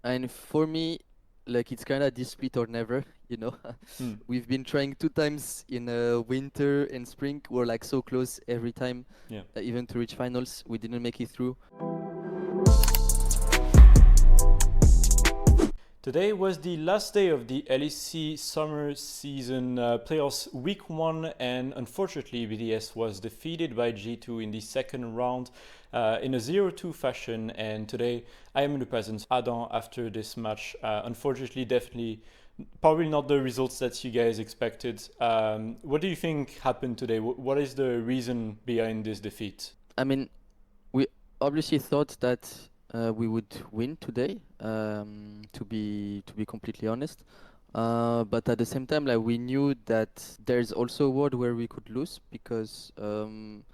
And for me, like it's kind of this split or never, you know. Hmm. We've been trying two times in winter and spring. We're like so close every time, Yeah. even to reach finals. We didn't make it through. Today was the last day of the LEC summer season playoffs week 1, and unfortunately BDS was defeated by G2 in the second round in a 0-2 fashion. And today I am in the presence of Adam after this match. Unfortunately, definitely probably not the results that you guys expected. What do you think happened today? What is the reason behind this defeat? I mean, we obviously thought that we would win today. To be completely honest, but at the same time, like we knew that there's also a world where we could lose because the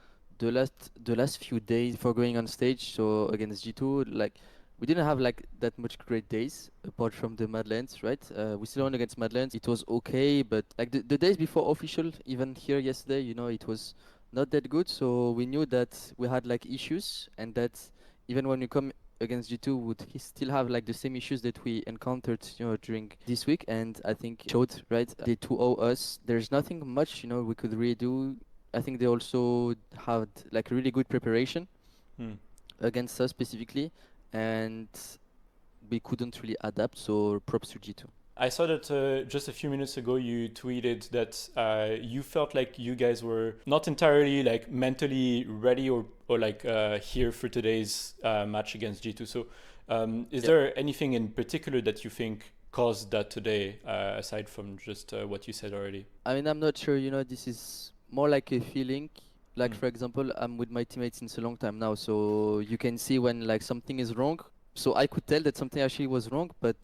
last few days before going on stage, so against G2, like we didn't have like that much great days apart from the Madlands, right? We still won against Madlands. It was okay, but like the days before official, even here yesterday, it was not that good. So we knew that we had like issues, and that even when we come against G2, would he still have like the same issues that we encountered, during this week. And I think showed, right? They 2-0 us. There's nothing much, we could really do. I think they also had like really good preparation Hmm. against us specifically, and we couldn't really adapt. So props to G2. I saw that just a few minutes ago you tweeted that you felt like you guys were not entirely like mentally ready or like here for today's match against G2. So is Yep. there anything in particular that you think caused that today, aside from just what you said already? I mean, I'm not sure, this is more like a feeling. Like, Hmm. for example, I'm with my teammates since a long time now, so you can see when like something is wrong. So I could tell that something actually was wrong, but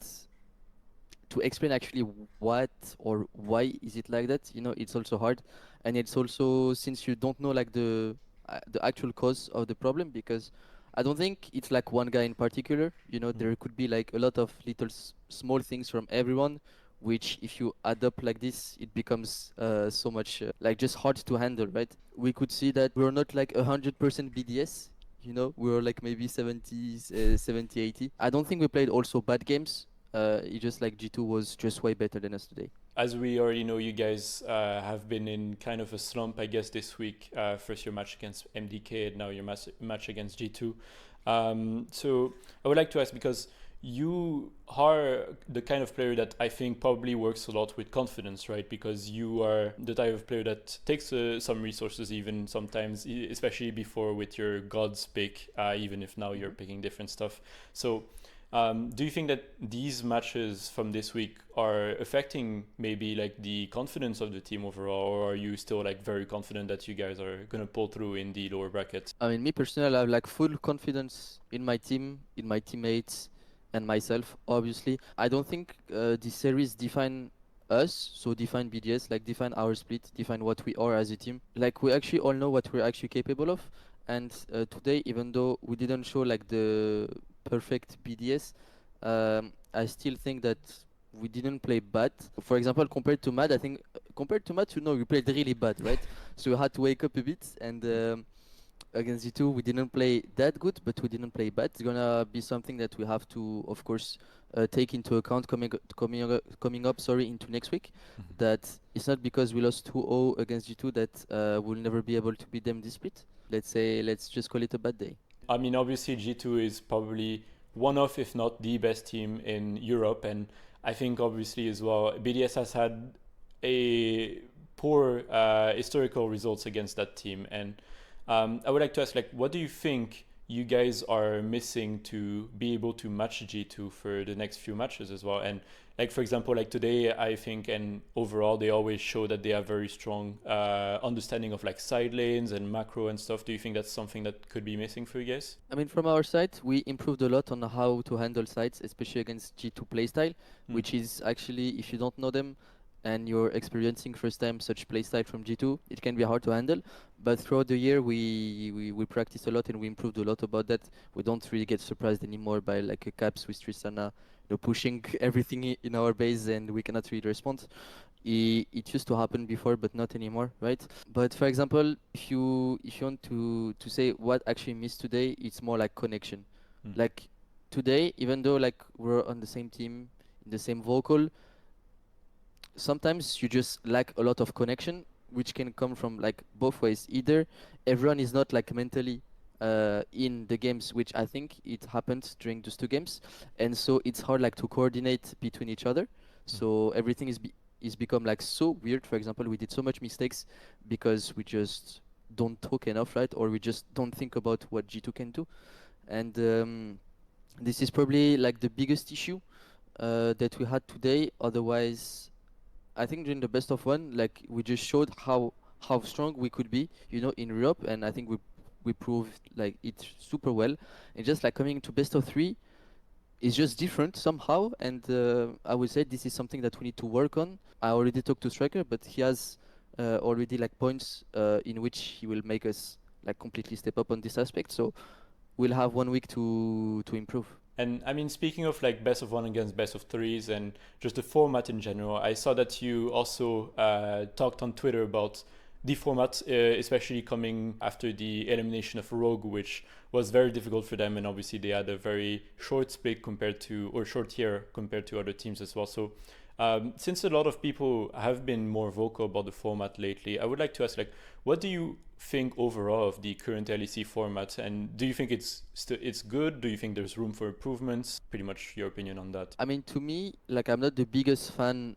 to explain actually what or why is it like that, it's also hard. And it's also, since you don't know like the actual cause of the problem, because I don't think it's like one guy in particular. Hmm. There could be like a lot of little small things from everyone, which if you add up like this, it becomes so much like just hard to handle, right? We could see that we're not like 100% BDS. We were like maybe 70, 70, 80. I don't think we played also bad games. It's just like G2 was just way better than us today. As we already know, you guys have been in kind of a slump, I guess, this week. First, your match against MDK, and now your match against G2. So, I would like to ask, because you are the kind of player that I think probably works a lot with confidence, right? Because you are the type of player that takes some resources, even sometimes, especially before with your God's pick, even if now you're Mhm. picking different stuff. So, do you think that these matches from this week are affecting maybe like the confidence of the team overall, or are you still like very confident that you guys are gonna pull through in the lower brackets? I mean, me personally, I have like full confidence in my team, in my teammates, and myself. Obviously, I don't think this series define us, so define BDS, like define our split, define what we are as a team. Like we actually all know what we're actually capable of. And today, even though we didn't show like the perfect BDS, I still think that we didn't play bad. For example, compared to Mad, I think compared to Mad, we played really bad, right? So we had to wake up a bit. And against G2, we didn't play that good, but we didn't play bad. It's gonna be something that we have to, of course, take into account coming up. Sorry, into next week. Mhm. That it's not because we lost 2-0 against G2 that we'll never be able to beat them this split. Let's just call it a bad day. I mean, obviously G2 is probably one of, if not the best team in Europe, and I think obviously as well BDS has had a poor historical results against that team. And I would like to ask, like, what do you think you guys are missing to be able to match G2 for the next few matches as well? And like, for example, like today, I think, and overall, they always show that they have very strong understanding of like side lanes and macro and stuff. Do you think that's something that could be missing for you guys? I mean, from our side, we improved a lot on how to handle sites, especially against G2 playstyle, Hmm. which is actually, if you don't know them and you're experiencing first time such playstyle from G2, it can be hard to handle. But throughout the year, we practiced a lot and we improved a lot about that. We don't really get surprised anymore by like a caps with Tristana, pushing everything in our base, and we cannot really respond. It used to happen before, but not anymore, right? But for example, if you want to say what actually missed today, it's more like connection. Hmm. Like today, even though like we're on the same team, in the same vocal, sometimes you just lack a lot of connection, which can come from like both ways. Either everyone is not like mentally in the games, which I think it happened during those two games, and so it's hard like to coordinate between each other. So everything is become like so weird. For example, we did so much mistakes because we just don't talk enough, right? Or we just don't think about what G2 can do, and this is probably like the biggest issue that we had today. Otherwise, I think during the best of one, like we just showed how strong we could be, you know, in Europe, and I think we proved like it super well. And just like coming to best of three is just different somehow, and I would say this is something that we need to work on. I already talked to Striker, but he has already like points in which he will make us like completely step up on this aspect. So we'll have 1 week to improve. And I mean, speaking of like best of one against best of threes and just the format in general, I saw that you also talked on Twitter about the format, especially coming after the elimination of Rogue, which was very difficult for them. And obviously, they had a very short split compared to, or short year compared to other teams as well. So, since a lot of people have been more vocal about the format lately, I would like to ask, like, what do you think overall of the current LEC format, and do you think it's good? Do you think there's room for improvements? Pretty much your opinion on that. I mean, to me, like I'm not the biggest fan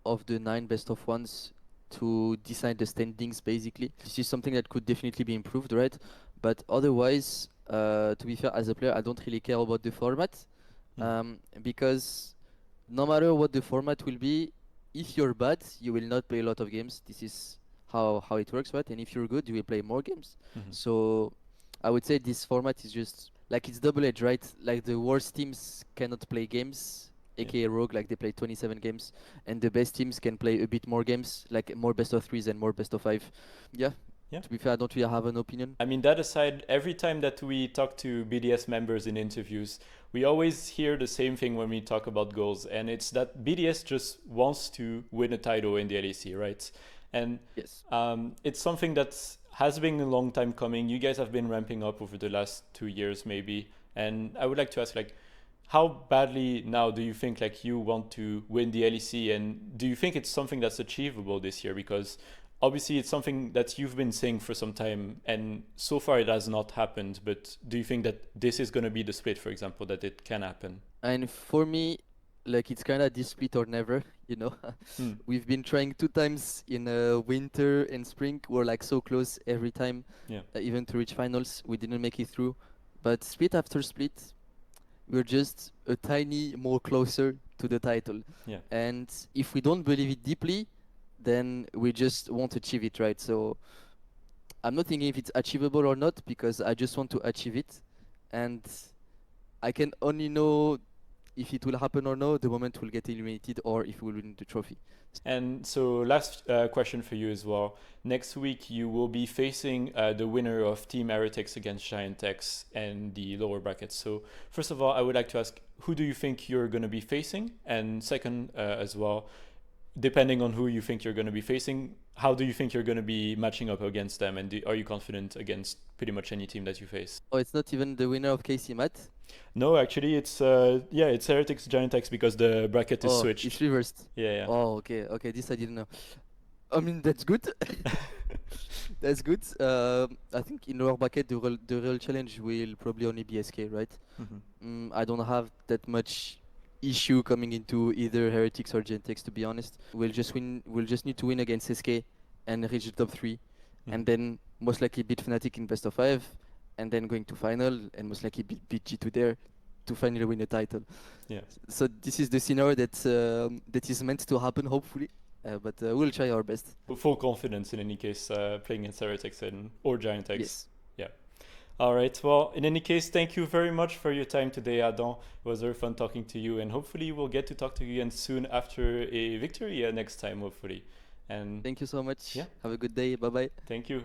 of the 9 best of ones to decide the standings basically. This is something that could definitely be improved, right? But otherwise, to be fair, as a player, I don't really care about the format because no matter what the format will be, if you're bad, you will not play a lot of games. This is how it works, right? And if you're good, you will play more games. So I would say this format is just like it's double-edged, right? Like the worst teams cannot play games, aka Rogue, like they play 27 games, and the best teams can play a bit more games, like more best of threes and more best of five. Yeah. To be fair, I don't really have an opinion. I mean, that aside, every time that we talk to BDS members in interviews, we always hear the same thing when we talk about goals, and it's that BDS just wants to win a title in the LEC, right? And yes, it's something that has been a long time coming. You guys have been ramping up over the last 2 years, maybe. And I would like to ask, like, how badly now do you think like you want to win the LEC, and do you think it's something that's achievable this year? Because obviously it's something that you've been saying for some time, and so far it has not happened. But do you think that this is going to be the split, for example, that it can happen? and for me, like it's kind of this split or never, you know. We've been trying 2 times in winter and spring. We're like so close every time, even to reach finals. We didn't make it through, but split after split, we're just a tiny more closer to the title. And if we don't believe it deeply, then we just won't achieve it, right? So I'm not thinking if it's achievable or not, because I just want to achieve it, and I can only know if it will happen or no the moment we'll get eliminated or if we'll win the trophy. And so last question for you as well. Next week you will be facing the winner of Team Heretics against Giant X and the lower brackets. So first of all, I would like to ask, who do you think you're going to be facing? And second as well, depending on who you think you're going to be facing, how do you think you're going to be matching up against them? And are you confident against pretty much any team that you face? Oh, it's not even the winner of KC Mat? No, actually, it's it's Heretics Giant X because the bracket is switched. It's reversed. Yeah. Oh, okay. This I didn't know. I mean, that's good. That's good. I think in our bracket, the real challenge will probably only be SK, right? I don't have that much issue coming into either Heretics or Gentex, to be honest. We'll just need to win against SK and reach the top 3, and then most likely beat Fnatic in best of 5, and then going to final and most likely beat G2 there to finally win a title. So this is the scenario that is meant to happen, hopefully. But we'll try our best. Full confidence in any case, playing against Heretics or Giant X. Yes. Yeah. All right. Well, in any case, thank you very much for your time today, Adam. It was very fun talking to you, and hopefully we'll get to talk to you again soon after a victory next time, hopefully. And thank you so much. Yeah. Have a good day. Bye-bye. Thank you.